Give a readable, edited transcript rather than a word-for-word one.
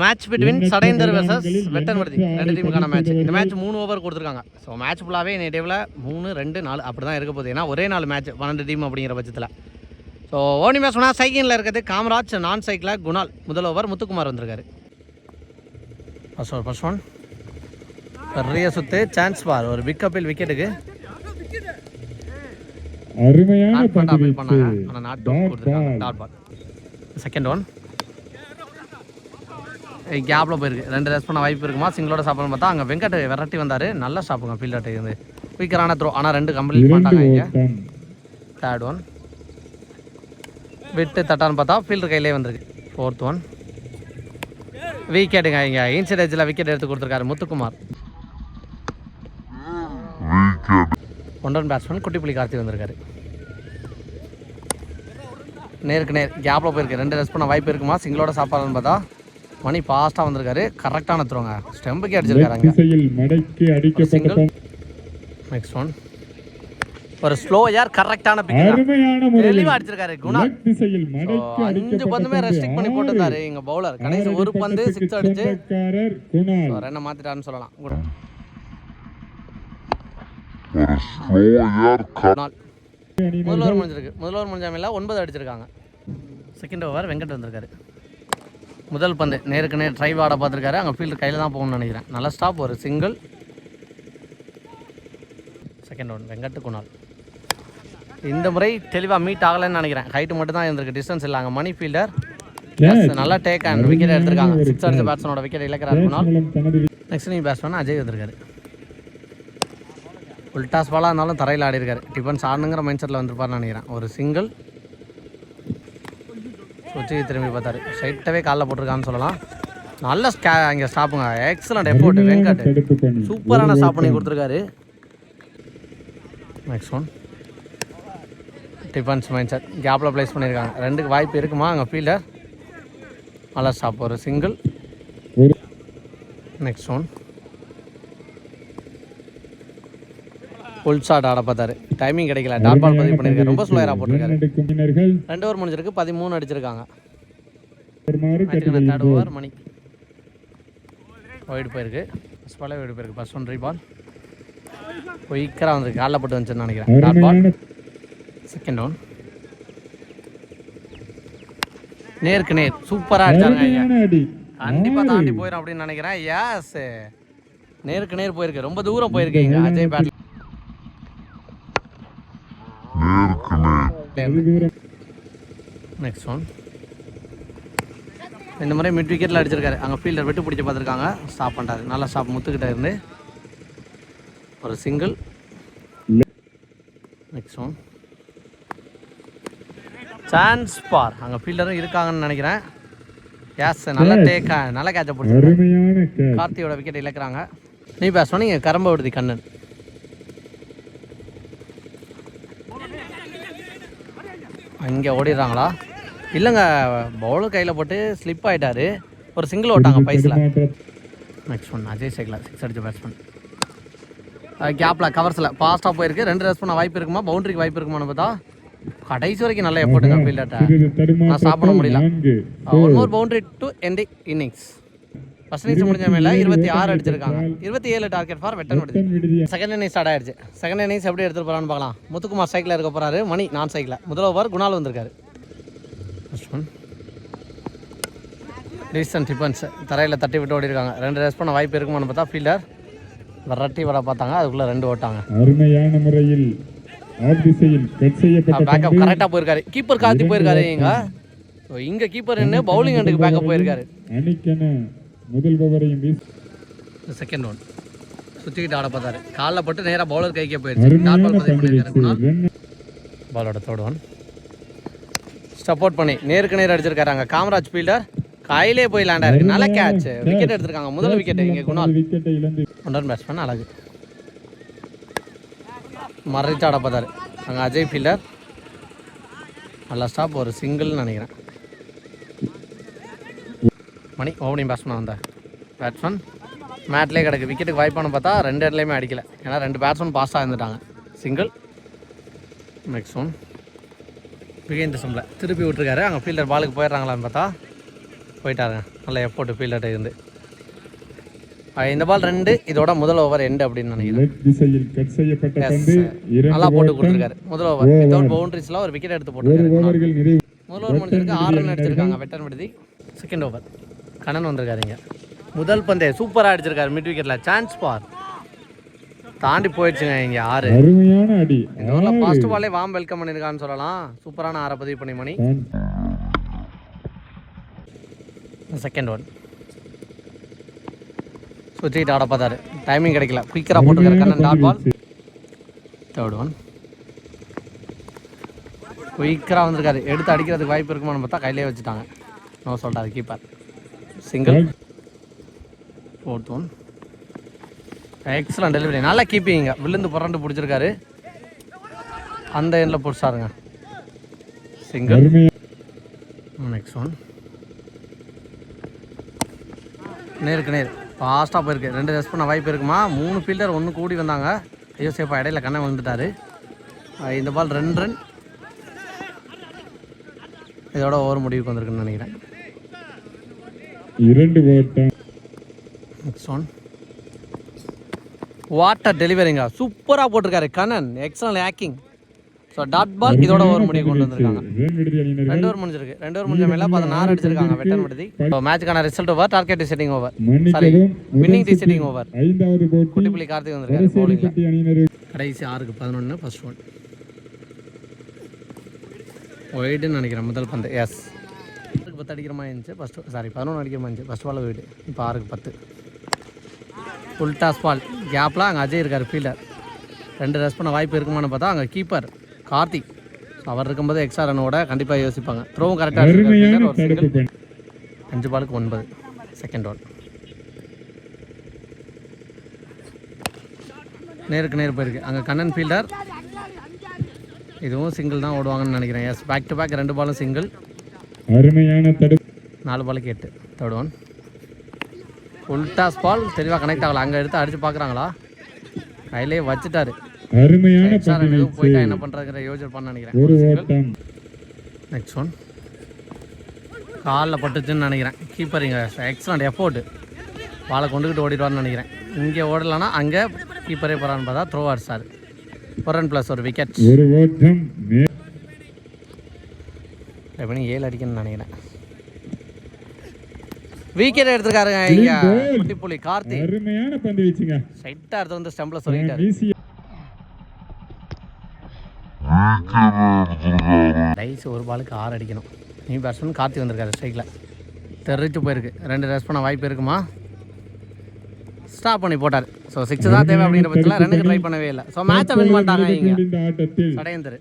Match between சடைந்தர் versus வெட்டன்வர்தி ரெண்டு டீமுக்கான match. இந்த match 3 over கொடுத்துருக்காங்க. ஸோ மேட்ச் ஃபுல்லாகவே இன்னைக்கு டேவில் 3, 2, 4 அப்படி தான் இருக்க போகுது. ஏன்னா ஒரே 4 மேட்ச் 12 டீம் அப்படிங்கிற பட்சத்தில். ஸோ ஓனி மேட்ச் சொன்னால் சைக்கிளில் இருக்கிறது காமராஜ், நான் சைக்கிளில் குணால். முதல் ஓவர் முத்துக்குமார் வந்திருக்காரு. ஃபர்ஸ்ட் ஒன் பெரிய சுத்து சான்ஸ் பார் ஒரு பிக் அப்பில் விக்கெட்டுக்கு செகண்ட் ஒன் கேப்பில் போயிருக்கு. 2 ரேஸ் பண்ண வாய்ப்பு இருக்குமா சிங்கிளோட சாப்பிட்னு பார்த்தா அங்கே வெங்கட் விரட்டி வந்தார். நல்லா சாப்பிடுங்க ஃபீல்டர்ட்டு இருந்து குயிக்கரான த்ரோ. ஆனால் 2 கம்ப்ளீட் பண்ணிட்டாங்க. இங்கே தேர்ட் ஒன் விட்டு தட்டான்னு பார்த்தா ஃபீல்டர் கையிலே வந்திருக்கு. ஃபோர்த் ஒன் விக்கெட்டுங்க. இங்கே இன்சைட் விக்கெட் எடுத்து கொடுத்துருக்காரு முத்துக்குமார். 1 ரன் பேட்ஸ்மேன் குட்டிப்புலி கார்த்தி வந்திருக்காரு. நேருக்கு நேர் கேப்பில் போயிருக்கு. 2 ரன் பண்ண வாய்ப்பு இருக்குமா சிங்கிளோட சாப்பாடுன்னு பார்த்தா மணி ஃபாஸ்ட்டாக வந்திருக்காரு. கரெக்டான த்ரோங்க ஸ்டெம்புக்கு அடிச்சிருக்காரு. நெக்ஸ்ட் ஒன் ஒரு ஸ்லோ யார் கரெக்டான தெளிவாக அடிச்சிருக்காரு குணால். 5 பந்துமே ரெஸ்ட்ரிக்ட் பண்ணி போட்டிருந்தாரு இங்கே பவுலர். கடைசி ஒரு பந்து 6 அடிச்சு ரன்னை மாற்றிட்டாருன்னு சொல்லலாம். முதல் ஓவர் முடிஞ்சிருக்கு. முதல் ஓவர் முடிஞ்சாமல் 9 அடிச்சிருக்காங்க. செகண்ட் ஓவர் வெங்கட் வந்திருக்காரு. முதல் பந்து நேருக்கு நேர் ட்ரைவ் ஆட பார்த்துருக்காரு. அங்கே ஃபீல்டு கையில் தான் போகணும்னு நினைக்கிறேன். நல்ல ஸ்டாப் ஒரு single. Second one Venkat Kunal. இந்த முறை தெளிவாக மீட் ஆகலைன்னு நினைக்கிறேன். ஹைட்டு மட்டும் தான் இருந்திருக்கு, டிஸ்டன்ஸ் இல்லை. அங்கே மணி ஃபீல்டர் நல்லா டேக் அண்ட் விக்கெட் எடுத்திருக்காங்க. 6 அடிச்ச பேட்ஸ்மேனோட விக்கெட் இழக்கிறார் குணால். நெக்ஸ்ட் நீ பேட்ஸ்மேன் அஜய் வந்திருக்காரு. உல்டாஸ் பாலாக இருந்தாலும் தரையில் ஆடி இருக்காரு. டிஃபன்ஸ் ஆடணுங்கிற மைண்ட் செட்டில் வந்திருப்பார்னு நினைக்கிறேன். ஒரு சிங்கிள் சுற்றி திரும்பி பார்த்தாரு. ஸ்ட்ரைட்டாகவே காலில் போட்டிருக்கான்னு சொல்லலாம். நல்ல இங்கே ஸ்டாப்புங்க. Excellent effort Venkat. சூப்பரான ஸ்டாப் பண்ணி கொடுத்துருக்காரு. Next one defence mind set கேப்பில் ப்ளேஸ் பண்ணியிருக்காங்க. 2க்கு வாய்ப்பு இருக்குமா அங்கே ஃபீல்டர். நல்ல ஸ்டாப் ஒரு single. Next one full shot ஆட பார்த்தாரு. டைமிங் கிடைக்கல. டாட் பால் பதிவு பண்ணியிருக்காரு. ரொம்ப ஸ்லோயராக போட்டிருக்காரு. 2 ஓவர் முடிஞ்சிருக்கு. 13 அடிச்சிருக்காங்க. தேர்ட் ஓவர் மணி ஒயிட் போயிருக்கு. ஃபர்ஸ்ட் பாலே ஒயிட் போயிருக்கு. ஃபர்ஸ்ட் ஒன் ரீபால் குயிக்கராக வந்திருக்கு. காலில் போட்டு வந்துச்சுன்னு நினைக்கிறேன். Dot ball. செகண்ட் ஒன் நேருக்கு நேர் சூப்பராக அடிச்சாருங்க. கண்டிப்பாக தாண்டி போயிடும் அப்படின்னு நினைக்கிறேன். யாஸ் நேருக்கு நேர் போயிருக்கு. ரொம்ப தூரம் போயிருக்கு இங்கே அஜய் பேட். நெக்ஸ்ட் ஒன் இந்த முறை மிட் விக்கெட்டில் அடிச்சிருக்காரு. அங்கே ஃபீல்டர் விட்டு பிடிச்சி பார்த்துருக்காங்க. ஸ்டாப் பண்ணிட்டாரு. நல்லா ஸ்டாப் முத்துக்கிட்ட இருந்து ஒரு சிங்கிள். நெக்ஸ்ட் ஒன் சான்ஸ் பார். அங்கே ஃபீல்டரும் இருக்காங்கன்னு நினைக்கிறேன். யாஸ் நல்ல டேக்கா நல்ல கேட்சை பிடிச்சிருக்காரு. கார்த்தியோட விக்கெட் இழக்கிறாங்க. நீ பேசணும் நீங்கள் கரம்ப விடுதி கண்ணன். இங்கே ஓடிடுறாங்களா இல்லைங்க. பவுலர் கையில் போட்டு ஸ்லிப் ஆகிட்டாரு. ஒரு சிங்கிள் ஓட்டாங்க பைஸில். நெக்ஸ்ட் ஒன் அஜய் சேகலா 6 அடிச்ச பேட்ஸ்மேன். கேப்பில் கவர்ஸில் ஃபாஸ்ட்டாக போயிருக்கு. 2 ரன் பண்ண வாய்ப்பு இருக்குமா பவுண்டரிக்கு வாய்ப்பு இருக்குமான்னு பார்த்தா கடைசி வரைக்கும் நல்ல எஃபோர்ட்டுங்க ஃபீல்டர்ட்ட. நான் சாப்பிட முடியல. 1 more boundary to end innings. First innings முடிஞ்ச மேலே 26 அடிச்சிருக்காங்க. 27 டார்கெட் ஃபார் வெட்டன்வர்தி. செகண்ட் இன்னிங்ஸ் ஸ்டார்ட் ஆயிடுச்சு. செகண்ட் இன்னிங்ஸ் எப்படி எடுத்துகிட்டு போகிறான்னு பார்க்கலாம். முத்துக்குமார் சைக்கிளில் இருக்க போகிறாரு. மணி நான் சைக்கிளில். முதல் ஓவர் குணால் வந்திருக்காரு. ஃபர்ஸ்ட் ஒன் டீசன்ட் டிஃபன்ஸ் தரையில் தட்டி விட்டு ஓடிருக்காங்க. 2 ரேஸ் பண்ண வாய்ப்பு இருக்குமான்னு பார்த்தா ஃபீல்டர் விரட்டி வர பார்த்தாங்க. அதுக்குள்ளே 2 ஓட்டாங்க. அருமையான முறையில் பேக்கப் கரெக்டாக போயிருக்காரு. கீப்பர் கார்த்தி போயிருக்காரு. இங்கே கீப்பர் என்ன பவுலிங் ஹண்டுக்கு பேக்கப் போயிருக்காரு. செகண்ட் ஒன் சுற்றிக்கிட்டு ஆட பார்த்தாரு. காலில் போட்டு நேராக பவுலர் கைக்கே போயிருச்சு. பாலோட தேர்ட் ஒன் சப்போர்ட் பண்ணி நேருக்கு நேர் அடிச்சிருக்காரு. அங்கே காமராஜ் ஃபீல்டர் கையிலே போய் லேண்ட் ஆயிருக்கு. நல்ல கேட்ச் விக்கெட் எடுத்திருக்காங்க. முதல் விக்கெட் இங்கே குணால். 1 ரன் பேட்ஸ்மேன் அழகு மறைச்சு ஆட பார்த்தாரு. அங்கே அஜய் ஃபீல்டர் நல்லா ஸ்டாப் ஒரு சிங்கிள்னு நினைக்கிறேன். மணி ஓப்பனிங் பேட்ஸ்மேன் வந்தார். பேட்ஸ்மேன் மேட்லேயே கிடக்கு. விக்கெட்டுக்கு வாய்ப்பானு பார்த்தா 2 இடத்துலையுமே அடிக்கல. ஏன்னா 2 பேட்ஸ்மேன் பாஸ்டாக இருந்துட்டாங்க. சிங்கிள். நெக்ஸ்ட் ஒன் பிகைண்ட் சிம்பில் திருப்பி விட்டுருக்காரு. அங்கே ஃபீல்டர் பாலுக்கு போயிடுறாங்களான்னு பார்த்தா போயிட்டாருங்க. நல்ல எஃபோர்ட் ஃபீல்டர் இருந்து. இந்த பால் 2, இதோட முதல் ஓவர் எண்டு அப்படின்னு நினைக்கிறேன். நல்லா போட்டு கொடுத்துருக்காரு முதல் ஓவர். வித்தவுட் பவுண்டரிஸில் ஒரு விக்கெட் எடுத்து போட்டுருக்காரு. முதல் ஓவர் முடிஞ்சிருக்கு, 6 ரன் அடிச்சிருக்காங்க வெட்டர் விடுதி. செகண்ட் ஓவர் கண்ணன் வந்திருக்காருங்க. முதல் பந்தே சூப்பராக அடிச்சிருக்காரு மிட் விக்கெட்டில். சான்ஸ் பார் தாண்டி போயிடுச்சுங்க இங்கே 6. இதோட ஃபர்ஸ்ட் பாலே வாம் வெல்கம் பண்ணியிருக்கான்னு சொல்லலாம். சூப்பரான 6 பதிவு பண்ணி மணி. செகண்ட் ஒன் சுற்றிட்டு ஆட பார்த்தாரு, டைமிங் கிடைக்கல, குயிக்கராக போட்டுருக்காரு Kannan. Dot ball. Third one குயிக்கராக வந்திருக்காரு, எடுத்து அடிக்கிறதுக்கு வாய்ப்பு இருக்குமான்னு பார்த்தா கையிலே வச்சுட்டாங்க. நோ சொல்கிறாரு keeper. Single. Fourth one excellent delivery, நல்லா கீப்பிங்க. விழுந்து புரண்டு பிடிச்சிருக்காரு, அந்த எண்ணில் பிடிச்சாருங்க. சிங்கிள். நெக்ஸ்ட் ஒன் நேருக்கு நேர் ஃபாஸ்ட்டாக போயிருக்கு. 2 ரெஸ்ட் பண்ண வாய்ப்பு இருக்குமா? 3 ஃபீல்டர் 1 கூடி வந்தாங்க. ஐயோ சேஃபாக இடையில கண்ணை வந்துட்டார். இந்த பால் 2 ரன். இதோட ஓவர் முடிவுக்கு வந்திருக்குன்னு நினைக்கிறேன். 2 நெக்ஸ்ட் ஒன் வாட்டர் டெலிவரிங்க, சூப்பராக போட்டிருக்காரு கண்ணன். எக்ஸலன்ட் ஹேக்கிங். So dot ball. இதோட ஓவர் முடிவு கொண்டு வந்திருக்காங்க. 2 ஓவர் முடிஞ்சிருக்கு. 2 ஓவர் முடிஞ்ச மேலே 16 அடிச்சிருக்காங்க வெட்டர் விடுதி. ஸோ மேட்சுக்கான result over, target deciding over, sorry winning deciding over. Kuttipuli Karthik வந்திருக்காரு பவுலிங்கில். கடைசி 6க்கு 11 ஃபர்ஸ்ட் ஒன் ஒயிடுன்னு நினைக்கிறேன் முதல் பந்து. எஸ் 10 அடிக்கிற மாதிரி இருந்துச்சு ஃபஸ்ட்டு, சாரி 11 அடிக்கிற மாதிரி இருந்துச்சு ஃபஸ்ட் பால் ஒயிடு. இப்போ 6க்கு 10 ஃபுல் டாஸ் பால். கேப்பில் அங்கே அஜய் இருக்கார் ஃபீல்டர். 2 ரெஸ்ட் பண்ண வாய்ப்பு இருக்குமான்னு பார்த்தா அங்கே கீப்பர் கார்த்திக். அவர் இருக்கும்போது எக்ஸ்ட்ரா ரன்னோட கண்டிப்பாக யோசிப்பாங்க. த்ரோவும் கரெக்டாக இருக்கு. 5 பாலுக்கு 9 செகண்ட் ஒன். நேருக்கு நேர் போயிருக்கு அங்கே கண்ணன் ஃபீல்டர். இதுவும் சிங்கிள் தான் ஓடுவாங்கன்னு நினைக்கிறேன். எஸ் பேக் டு பேக் 2 பாலும் சிங்கிள். 4 பாலுக்கு 8 third one. Full toss ball தெளிவாக கனெக்ட் ஆகலை. அங்கே எடுத்து அடித்து பார்க்குறாங்களா? கையிலே வச்சுட்டாரு. போயிட்டா என்ன பண்ணுறதுங்கிற யோசனை பண்ண நினைக்கிறேன். நெக்ஸ்ட் ஒன் காலில் பட்டுச்சுன்னு நினைக்கிறேன். கீப்பர் இங்கே எக்ஸலண்ட் எஃபோர்ட், பாலை கொண்டுக்கிட்டு ஓடிடுவார்னு நினைக்கிறேன். இங்கே ஓடலைன்னா அங்கே கீப்பரே போகிறான்னு பார்த்தா த்ரோ அடிச்சார். 1 ரன் ப்ளஸ் 1 விக்கெட். 7 அடிக்கணும்னு நினைக்கிறேன். விக்கெட் எடுத்துருக்காருங்க இங்கே குட்டிப்புலி கார்த்திக். சைட்டாக எடுத்து வந்து ஸ்டம்பில் சொல்லிட்டாரு. டைஸ் 1 பாலுக்கு 6 அடிக்கணும். நீ பேட்ஸ்மேன் கார்த்தி வந்திருக்காரு ஸ்ட்ரைக்கில். தெரிவித்து போயிருக்கு. 2 ரெஸ்ட் பண்ண வாய்ப்பு இருக்குமா? ஸ்டாப் பண்ணி போட்டார். ஸோ 6 தான் தேவை அப்படிங்கிற பட்சத்தில் 2க்கு ட்ரை பண்ணவே இல்லை. ஸோ மேட்சை வின் பண்ணிட்டாங்க இங்கே சடையந்தர்.